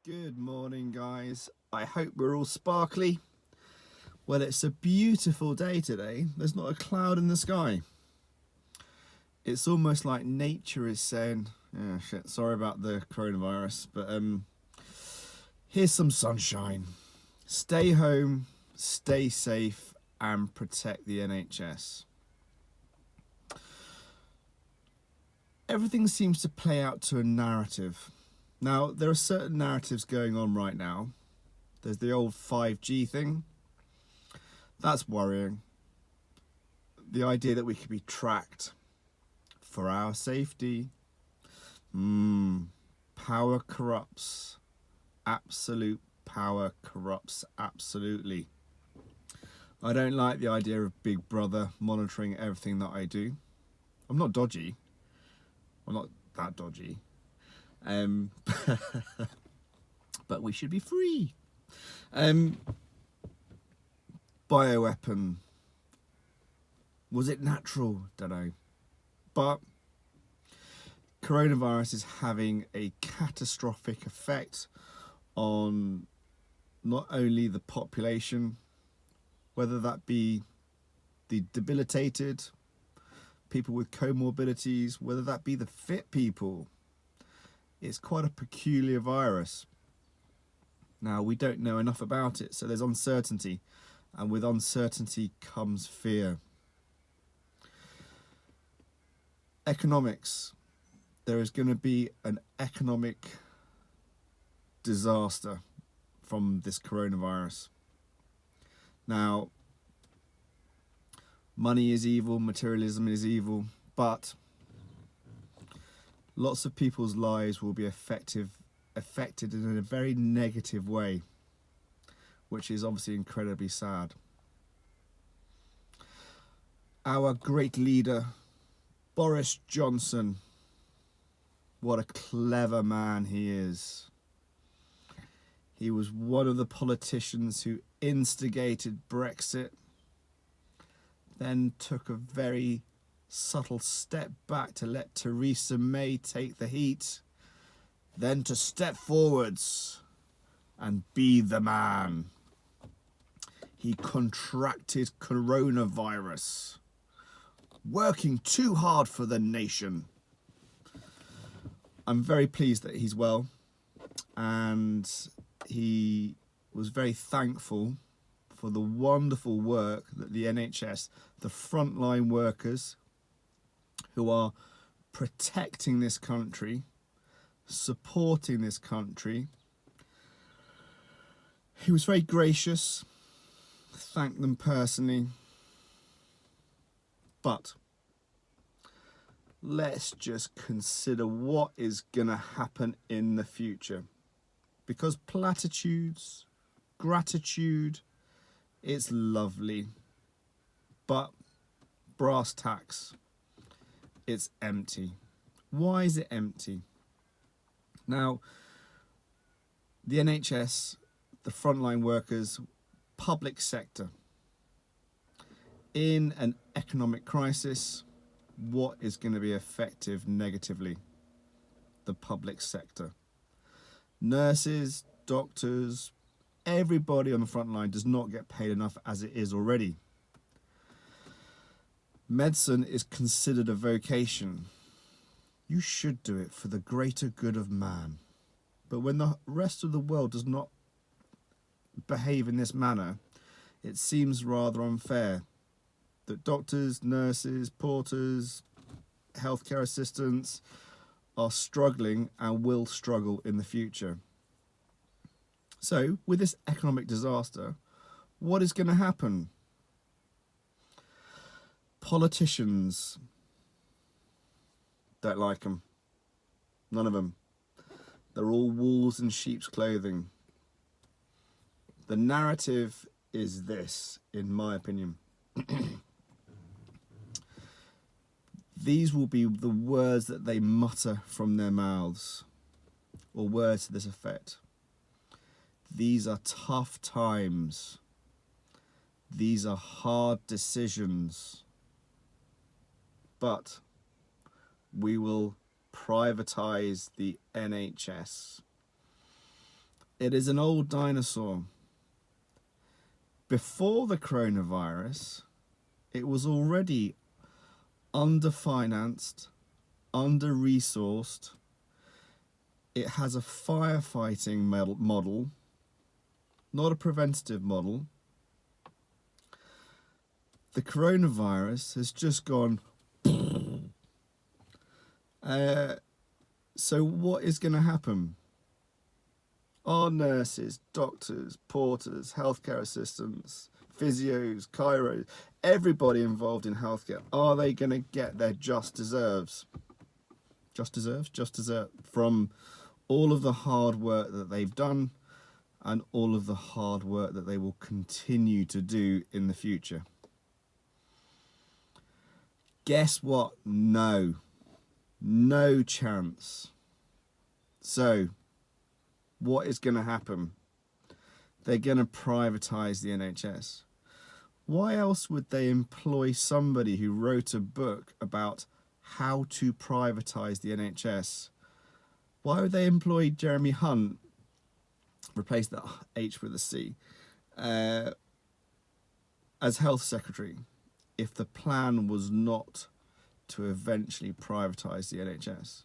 Good morning, guys. I hope we're all sparkly. Well, it's a beautiful day today. There's not a cloud in the sky. It's almost like nature is saying, "Yeah, shit, sorry about the coronavirus, but here's some sunshine. Stay home, stay safe, and protect the NHS." Everything seems to play out to a narrative. Now, there are certain narratives going on right now. There's the old 5G thing. That's worrying. The idea that we could be tracked for our safety. Power corrupts. Absolute power corrupts absolutely. I don't like the idea of Big Brother monitoring everything that I do. I'm not dodgy. I'm not that dodgy. But we should be free. Bioweapon. Was it natural? Don't know. But coronavirus is having a catastrophic effect on not only the population, whether that be the debilitated, people with comorbidities, whether that be the fit people. It's quite a peculiar virus. Now, we don't know enough about it, so there's uncertainty, and with uncertainty comes fear. Economics. There is going to be an economic disaster from this coronavirus. Now, money is evil, materialism is evil, but lots of people's lives will be affected in a very negative way, which is obviously incredibly sad. Our great leader, Boris Johnson, what a clever man he is. He was one of the politicians who instigated Brexit, then took a very subtle step back to let Theresa May take the heat, then to step forwards and be the man. He contracted coronavirus, working too hard for the nation. I'm very pleased that he's well, and he was very thankful for the wonderful work that the NHS, the frontline workers who are protecting this country, supporting this country. He was very gracious, thanked them personally. But let's just consider what is going to happen in the future. Because platitudes, gratitude, it's lovely. But brass tacks, it's empty. Why is it empty? Now, the NHS, the frontline workers, public sector, in an economic crisis, what is going to be effective negatively? The public sector. Nurses, doctors, everybody on the front line does not get paid enough as it is already. Medicine is considered a vocation. You should do it for the greater good of man. But when the rest of the world does not behave in this manner, it seems rather unfair that doctors, nurses, porters, healthcare assistants are struggling and will struggle in the future. So, with this economic disaster, what is going to happen? Politicians don't like them. None of them. They're all wolves in sheep's clothing. The narrative is this, in my opinion. These will be the words that they mutter from their mouths, or words to this effect. These are tough times. These are hard decisions. But we will privatize the NHS. It is an old dinosaur. Before the coronavirus, it was already underfinanced, under-resourced. It has a firefighting model, not a preventative model. The coronavirus has just gone. So what is going to happen? Our nurses, doctors, porters, healthcare assistants, physios, chiros, everybody involved in healthcare, are they going to get their just deserves from all of the hard work that they've done and all of the hard work that they will continue to do in the future? Guess what? No chance. So what is going to happen? They're going to privatise the NHS. Why else would they employ somebody who wrote a book about how to privatise the NHS? Why would they employ Jeremy Hunt, replace that H with a C, as Health Secretary if the plan was not to eventually privatise the NHS?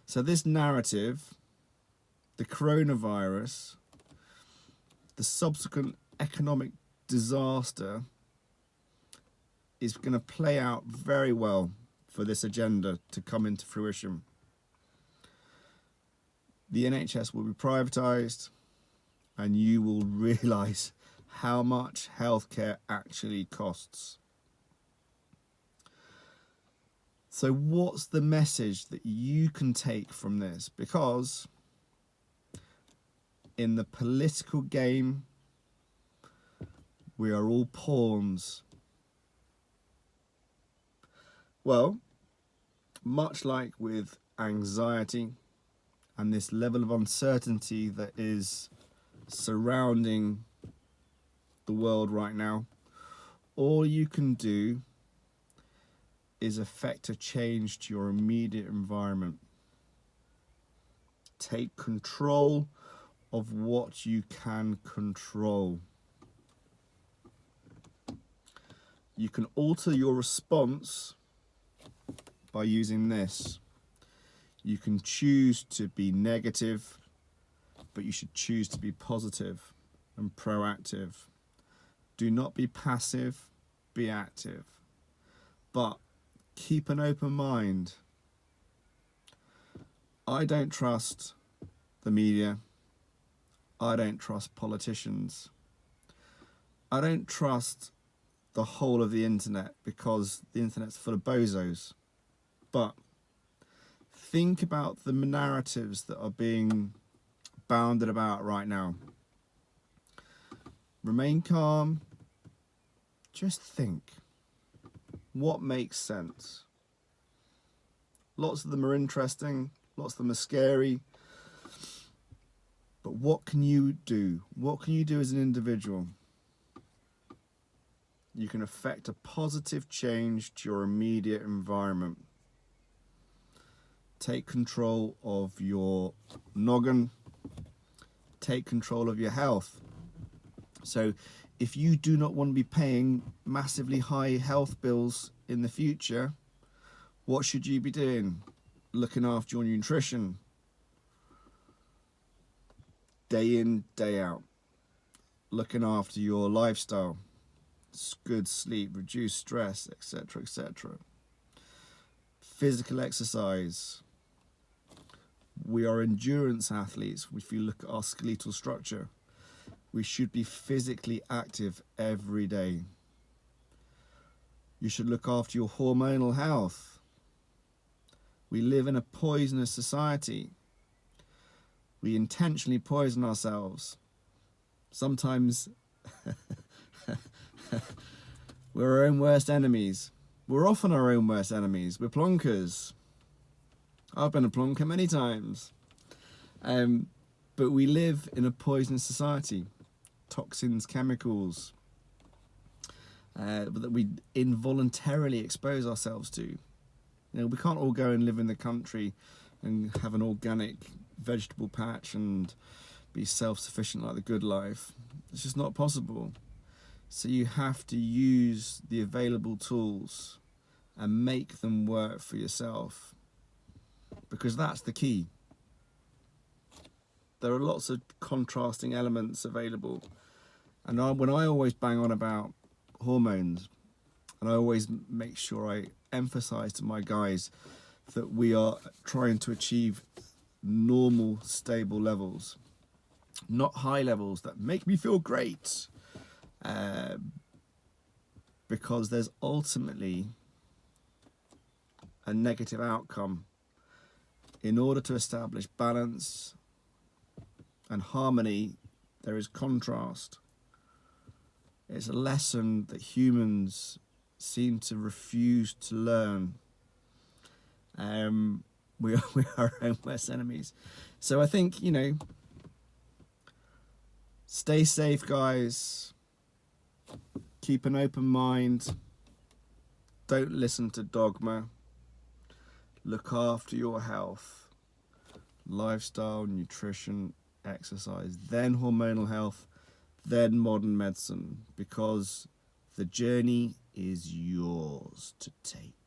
So this narrative, the coronavirus, the subsequent economic disaster, is going to play out very well for this agenda to come into fruition. The NHS will be privatised and you will realise how much healthcare actually costs. So what's the message that you can take from this? Because in the political game, we are all pawns. Well, much like with anxiety and this level of uncertainty that is surrounding the world right now, all you can do is effect a change to your immediate environment. Take control of what you can control. You can alter your response by using this. You can choose to be negative, but you should choose to be positive and proactive. Do not be passive, be active. But keep an open mind. I don't trust the media. I don't trust politicians. I don't trust the whole of the internet because the internet's full of bozos. But think about the narratives that are being bounded about right now. Remain calm. Just think. What makes sense? Lots of them are interesting. Lots of them are scary. But what can you do? What can you do as an individual? You can affect a positive change to your immediate environment. Take control of your noggin. Take control of your health. So if you do not want to be paying massively high health bills in the future, what should you be doing? Looking after your nutrition. Day in, day out. Looking after your lifestyle. Good sleep, reduced stress, etc., etc. Physical exercise. We are endurance athletes. If you look at our skeletal structure, we should be physically active every day. You should look after your hormonal health. We live in a poisonous society. We intentionally poison ourselves. Sometimes we're our own worst enemies. We're often our own worst enemies. We're plonkers. I've been a plonker many times. But we live in a poisonous society. Toxins, chemicals, that we involuntarily expose ourselves to. We can't all go and live in the country and have an organic vegetable patch and be self-sufficient like the good life. It's just not possible. So you have to use the available tools and make them work for yourself, because that's the key. There are lots of contrasting elements available, and when I always bang on about hormones, and I always make sure I emphasize to my guys that we are trying to achieve normal, stable levels, not high levels that make me feel great, because there's ultimately a negative outcome. In order to establish balance and harmony, there is contrast. It's a lesson that humans seem to refuse to learn. We are our own worst enemies. So I think, you know, stay safe, guys. Keep an open mind. Don't listen to dogma. Look after your health. Lifestyle, nutrition, exercise, then hormonal health, then modern medicine, because the journey is yours to take.